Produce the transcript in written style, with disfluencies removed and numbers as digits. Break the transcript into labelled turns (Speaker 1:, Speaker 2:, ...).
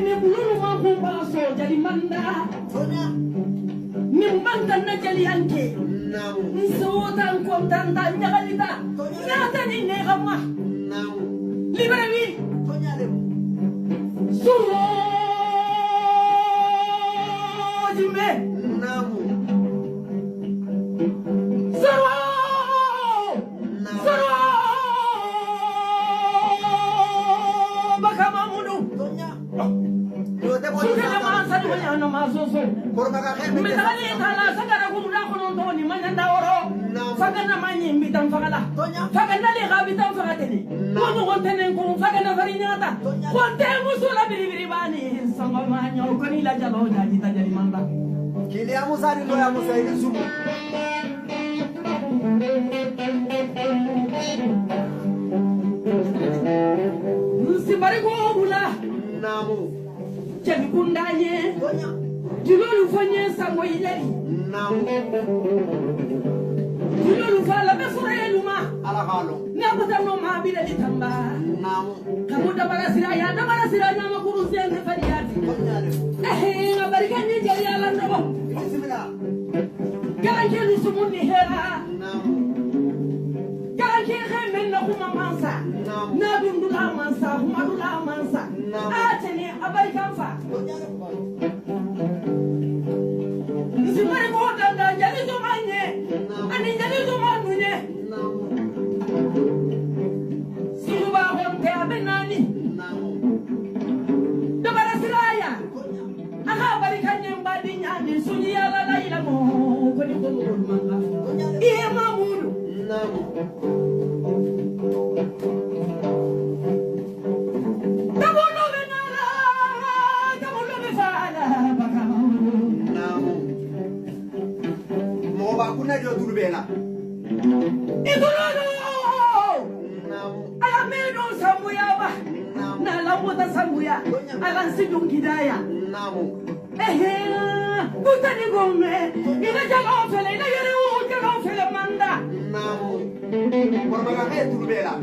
Speaker 1: ni bulu ma ko ba so jadi manda
Speaker 2: Tonya.
Speaker 1: ni manda na jadi anke
Speaker 2: Namu.
Speaker 1: so tan ko tan tan nyagalita na tan ni ne kama
Speaker 2: Namu.
Speaker 1: liberawi
Speaker 2: Tonya le.
Speaker 1: suro jimbe
Speaker 2: Namu.
Speaker 1: suro suro bakama mudu
Speaker 2: Tonya. Yo te voy
Speaker 1: suka na ma sani wanya na ma so so
Speaker 2: Korma ka khe
Speaker 1: mi tagali tala sagara ko na ko non to ni manya ndawro sagana manyi mi tam fagala
Speaker 2: Tonya.
Speaker 1: fagana le gabi tam fagateni ko no ko tenen ko fagana farinyata ko te musula biri bani sanga manyo ko ni la jalo jaji ta jadi manda
Speaker 2: Kile ya musari lo ya musari sumu.
Speaker 1: Sibari ko bula
Speaker 2: Namu.
Speaker 1: jadi kundanye
Speaker 2: Tonya.
Speaker 1: dilolu fanye sango yeli
Speaker 2: Namu.
Speaker 1: dilolu fala be fura yeluma
Speaker 2: Ala halo.
Speaker 1: ne bata no ma bi de tamba
Speaker 2: Namu.
Speaker 1: kamu da bara sira na ma kuru sen ne fariyati
Speaker 2: Tonya le.
Speaker 1: ngabari kanye jari ala ndobo
Speaker 2: Bismillah.
Speaker 1: garanke lu sumuni hera
Speaker 2: Namu.
Speaker 1: garanke khemen na kuma mansa
Speaker 2: Namu.
Speaker 1: na dundula mansa kuma dula mansa atene abari kanfa
Speaker 2: Tonya le.
Speaker 1: sibari ko danda jali zo manye ani jali zo manunye
Speaker 2: Namu.
Speaker 1: siluba honte abenani
Speaker 2: Namu.
Speaker 1: da bara siraya
Speaker 2: Tonya.
Speaker 1: aka bari kanye mbadi nyandi sunyi ala la ila mo ko ni ko mo manga iye mamudu
Speaker 2: Namu.
Speaker 1: kamulo benala kamulo befala bakamudu
Speaker 2: Namu. Mo ba kuna jo turbela.
Speaker 1: igulolo
Speaker 2: Namu.
Speaker 1: ala medo sambuya ba
Speaker 2: Namu.
Speaker 1: na lamuta sambuya ala sijung hidaya
Speaker 2: Namu.
Speaker 1: kutani gome ina jalo fele ina yere u jalo fele manda
Speaker 2: Namu. Korma ka khe turbela.